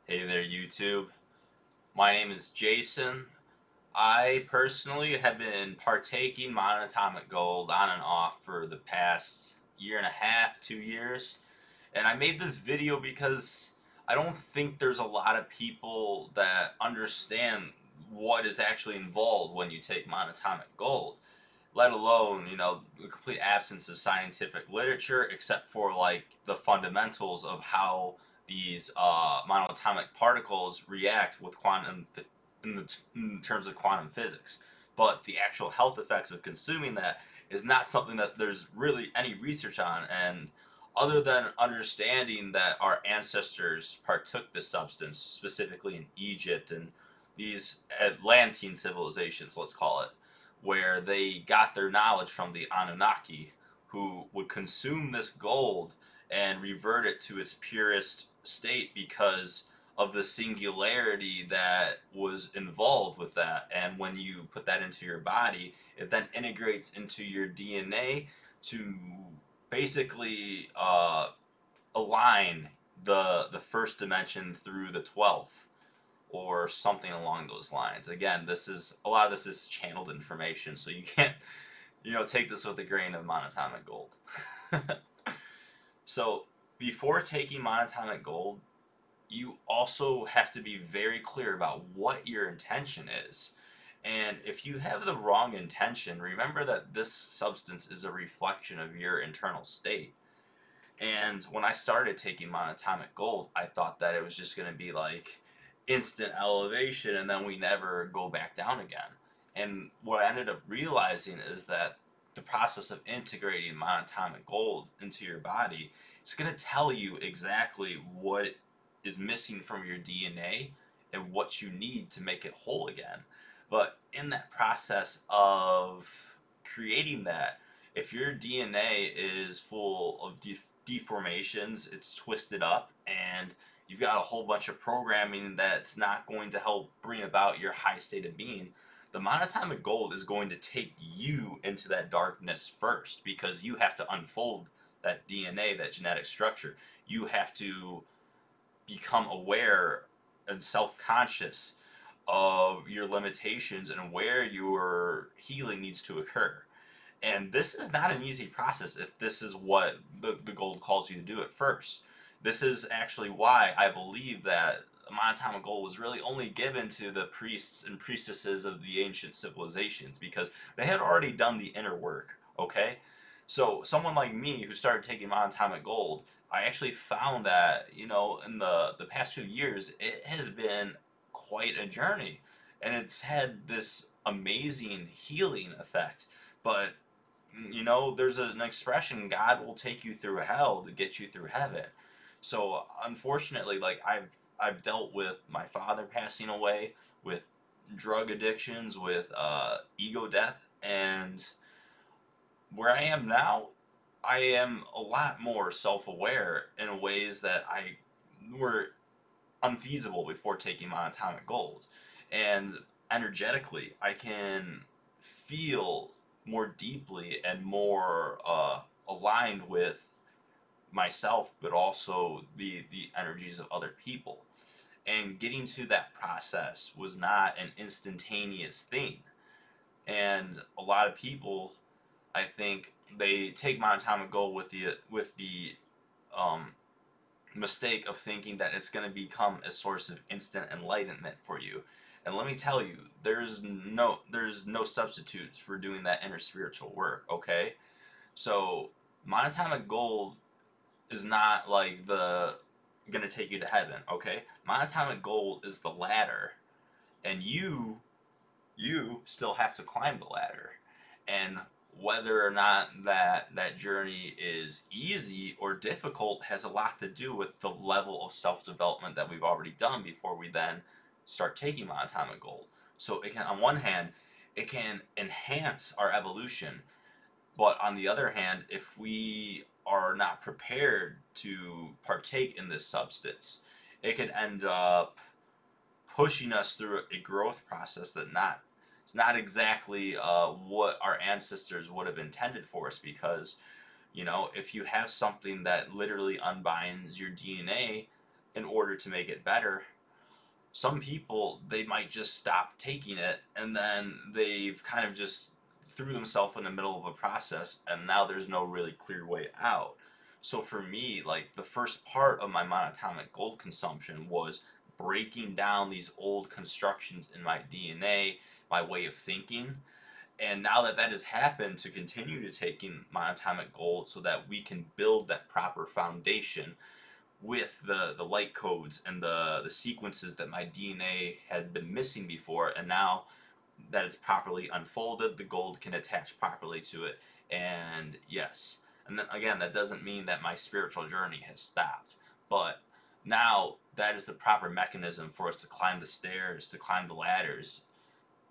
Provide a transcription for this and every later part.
Hey there, YouTube. My name is Jason. I personally have been partaking Monoatomic Gold on and off for the past year and a half, 2 years. And I made this video because I don't think there's a lot of people that understand what is actually involved when you take Monoatomic Gold, let alone, the complete absence of scientific literature except for like the fundamentals of how these monatomic particles react with in terms of quantum physics. But the actual health effects of consuming that is not something that there's really any research on. And other than understanding that our ancestors partook this substance, specifically in Egypt and these Atlantean civilizations, let's call it, where they got their knowledge from the Anunnaki, who would consume this gold and revert it to its purest state because of the singularity that was involved with that. And when you put that into your body, it then integrates into your DNA to basically align the first dimension through the 12th or something along those lines. Again, this is a lot of this is channeled information, so you can't, take this with a grain of monatomic gold. So before taking monatomic gold, you also have to be very clear about what your intention is. And if you have the wrong intention, remember that this substance is a reflection of your internal state. And when I started taking monatomic gold, I thought that it was just going to be like instant elevation and then we never go back down again. And what I ended up realizing is that the process of integrating monatomic gold into your body, it's going to tell you exactly what is missing from your DNA and what you need to make it whole again. But in that process of creating that, if your DNA is full of deformations, it's twisted up, and you've got a whole bunch of programming that's not going to help bring about your high state of being, the monatomic gold is going to take you into that darkness first, because you have to unfold that DNA, that genetic structure. You have to become aware and self-conscious of your limitations and where your healing needs to occur. And this is not an easy process if this is what the gold calls you to do at first. This is actually why I believe that monatomic gold was really only given to the priests and priestesses of the ancient civilizations, because they had already done the inner work, okay? So someone like me who started taking monatomic gold, I actually found that, in the past few years, it has been quite a journey. And it's had this amazing healing effect. But there's an expression, God will take you through hell to get you through heaven. So unfortunately, like I've dealt with my father passing away, with drug addictions, with ego death, and where I am now, I am a lot more self-aware in ways that I were unfeasible before taking monatomic gold. And energetically, I can feel more deeply and more aligned with myself, but also the energies of other people. And getting to that process was not an instantaneous thing. And a lot of people, I think, they take monatomic gold with the um, mistake of thinking that it's going to become a source of instant enlightenment for you. And let me tell you, there's no substitutes for doing that inner spiritual work, okay? So monatomic gold is not like the gonna take you to heaven, okay? Monatomic gold is the ladder, and you still have to climb the ladder. And whether or not that journey is easy or difficult has a lot to do with the level of self-development that we've already done before we then start taking monatomic gold. So it can, on one hand, it can enhance our evolution, but on the other hand, if we are not prepared to partake in this substance, it can end up pushing us through a growth process that not it's not exactly what our ancestors would have intended for us. Because if you have something that literally unbinds your DNA in order to make it better, some people, they might just stop taking it, and then they've kind of just threw themselves in the middle of a process, and now there's no really clear way out. So for me, like, the first part of my monatomic gold consumption was breaking down these old constructions in my DNA, my way of thinking. And now that that has happened, to continue to taking monatomic gold so that we can build that proper foundation with the light codes and the sequences that my DNA had been missing before, and now that it's properly unfolded, the gold can attach properly to it. And yes, and then again, that doesn't mean that my spiritual journey has stopped, but now that is the proper mechanism for us to climb the stairs, to climb the ladders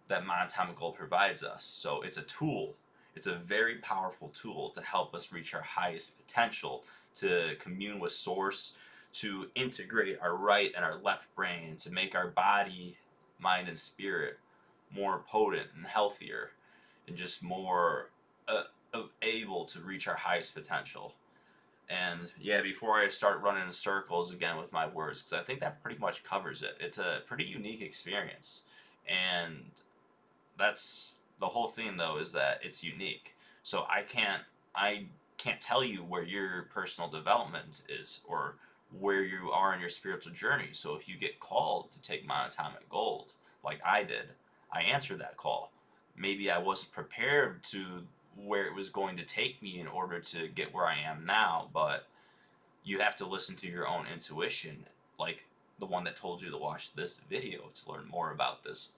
that monatomic gold provides us. So it's a tool. It's a very powerful tool to help us reach our highest potential, to commune with source, to integrate our right and our left brain, to make our body, mind, and spirit more potent and healthier, and just more able to reach our highest potential. And yeah, before I start running in circles again with my words, because I think that pretty much covers it. It's a pretty unique experience. And that's the whole thing, though, is that it's unique. So I can't tell you where your personal development is, or where you are in your spiritual journey. So if you get called to take monatomic gold, like I did, I answered that call. Maybe I wasn't prepared to where it was going to take me in order to get where I am now, but you have to listen to your own intuition, like the one that told you to watch this video to learn more about this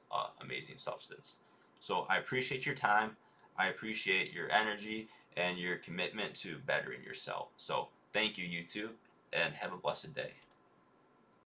amazing substance. So I appreciate your time. I appreciate your energy and your commitment to bettering yourself. So thank you, YouTube, and have a blessed day.